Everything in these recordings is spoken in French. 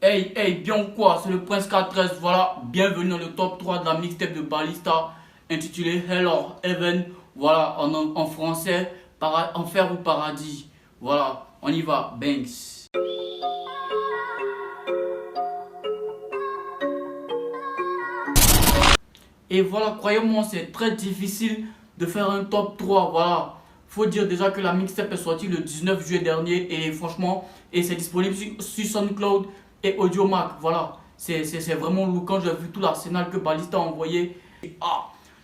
Hey, bien ou quoi? C'est le Prince 413, voilà, bienvenue dans le top 3 de la mixtape de Ballista intitulé Hell or Heaven, voilà, en français, Enfer ou Paradis, voilà, on y va, Banks. Et voilà, croyez-moi, c'est très difficile de faire un top 3, voilà. Faut dire déjà que la mixtape est sortie le 19 juillet dernier et franchement, et c'est disponible sur SoundCloud et Audiomack, voilà. C'est vraiment lourd. Quand j'ai vu tout l'arsenal que Ballista a envoyé,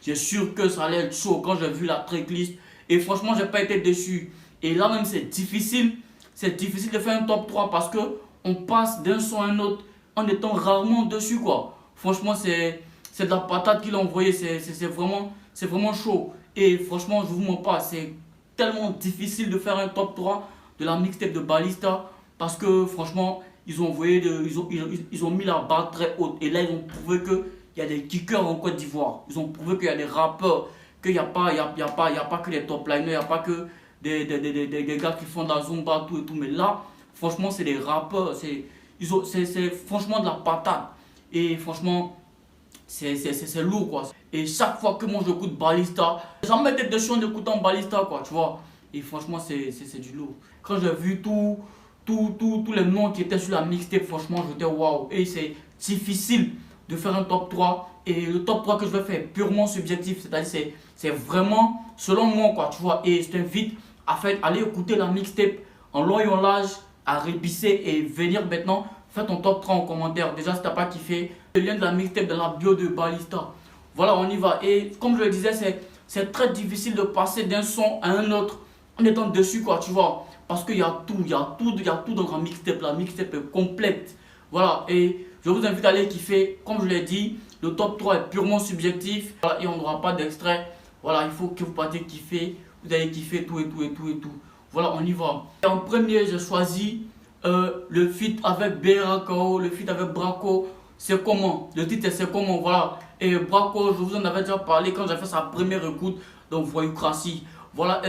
j'ai sûr que ça allait être chaud quand j'ai vu la tracklist. Et franchement, j'ai pas été déçu. Et là même, c'est difficile de faire un top 3 parce que on passe d'un son à un autre en étant rarement dessus, quoi. Franchement, c'est de la patate qu'il a envoyé, c'est vraiment chaud. Et franchement, je vous mens pas, c'est tellement difficile de faire un top 3 de la mixtape de Ballista parce que franchement, ils ont envoyé ils ont mis la barre très haute. Et là, ils ont prouvé qu'il y a des kickers en Côte d'Ivoire. Ils ont prouvé qu'il y a des rappeurs, qu'il n'y a pas, y a pas que les top liners, il n'y a pas que des gars qui font de la zumba, tout et tout. Mais là, franchement, c'est des rappeurs, c'est franchement de la patate. Et franchement, c'est lourd, quoi. Et chaque fois que moi j'écoute Ballista, j'en mets des choses en écoutant Ballista, quoi, tu vois. Et franchement, c'est du lourd. Quand j'ai vu tous les noms qui étaient sur la mixtape, franchement, j'étais waouh. Et c'est difficile de faire un top 3. Et le top 3 que je vais faire est purement subjectif, c'est-à-dire c'est vraiment selon moi, quoi, tu vois. Et je t'invite à aller écouter la mixtape en long et en large, à révisser et venir maintenant. Fais ton top 3 en commentaire. Déjà, si t'as pas kiffé, le lien de la mixtape dans la bio de Ballista. Voilà, on y va. Et comme je le disais, c'est très difficile de passer d'un son à un autre en étant dessus, quoi, tu vois. Parce qu'il y a tout dans la mixtape. La mixtape est complète. Voilà, et je vous invite à aller kiffer. Comme je l'ai dit, le top 3 est purement subjectif. Voilà, et on n'aura pas d'extrait. Voilà, il faut que vous partiez kiffer. Vous allez kiffer tout. Voilà, on y va. Et en premier, j'ai choisi le feat avec BRKO, le feat avec Braco. C'est comment? Le titre c'est comment, voilà. Et Braco, je vous en avais déjà parlé quand j'ai fait sa première écoute dans Voyoucratie. Voilà,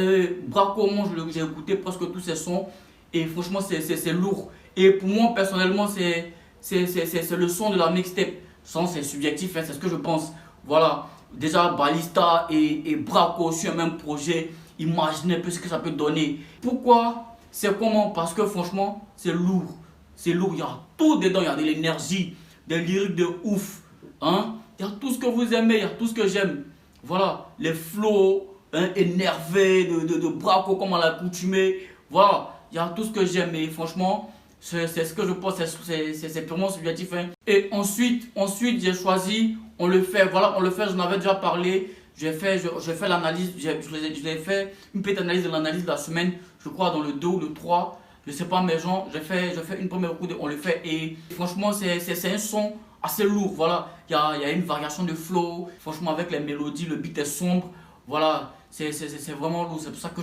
Braco, moi j'ai écouté presque tous ses sons. Et franchement, c'est lourd. Et pour moi, personnellement, c'est le son de la mixtape. Son, c'est subjectif, hein, c'est ce que je pense. Voilà, déjà Ballista et Braco sur un même projet. Imaginez un peu ce que ça peut donner. Pourquoi? C'est comment? Parce que franchement, c'est lourd. C'est lourd, il y a tout dedans, il y a de l'énergie, des lyriques de ouf. Hein? Il y a tout ce que vous aimez, il y a tout ce que j'aime. Voilà, les flows énervés de Braco comme à l'accoutumée. Voilà, il y a tout ce que j'aime. Et franchement, c'est ce que je pense, c'est purement subjectif. Hein. Et ensuite j'ai choisi, on le fait. Voilà, on le fait, j'en avais déjà parlé. J'ai fait l'analyse, je l'ai fait une petite analyse de l'analyse de la semaine, je crois dans le 2 ou le 3, je sais pas, mais genre, j'ai fait une première écoute, on le fait et franchement, c'est un son assez lourd, voilà, il y a une variation de flow, franchement, avec les mélodies, le beat est sombre, voilà, c'est vraiment lourd, c'est pour ça que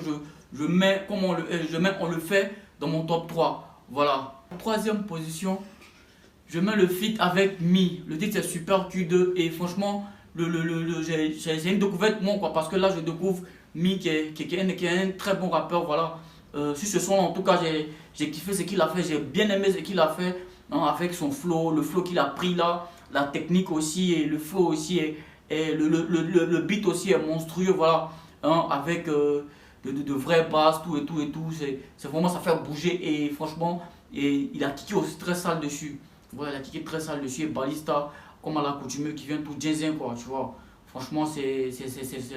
je mets, on le fait dans mon top 3, voilà. Troisième position, je mets le feat avec Mi, le titre c'est Super Q2 et franchement, j'ai une découverte moi quoi, parce que là je découvre Mi qui est un très bon rappeur, voilà. Sur ce son en tout cas j'ai kiffé ce qu'il a fait, j'ai bien aimé ce qu'il a fait hein, avec son flow, le flow qu'il a pris là, la technique aussi et le flow aussi et le beat aussi est monstrueux, voilà hein, avec de vraies basses, tout, c'est vraiment ça fait bouger et franchement et il a kické aussi très sale dessus, voilà, il a kické très sale dessus et Ballista comme à l'accoutumée qui vient tout jazzien quoi, tu vois. Franchement, c'est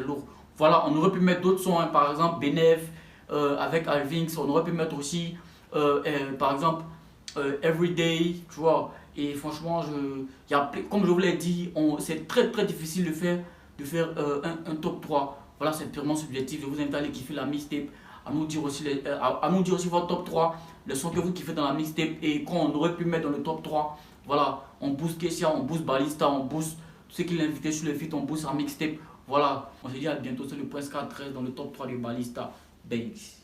lourd. Voilà, on aurait pu mettre d'autres sons, hein, par exemple Benef avec Alvinx, on aurait pu mettre aussi, par exemple, Everyday, tu vois. Et franchement, comme je vous l'ai dit, c'est très difficile de faire un top 3. Voilà, c'est purement subjectif. Je vous invite à aller kiffer la mixtape, à nous dire aussi, à nous dire aussi votre top 3, les sons que vous kiffez dans la mixtape et qu'on aurait pu mettre dans le top 3. Voilà, on booste Kessia, on booste Ballista, on booste ceux qui l'invitaient sur le feat, on booste sa mixtape. Voilà, on se dit à bientôt, c'est le Prince 413 dans le top 3 de Ballista. Banks.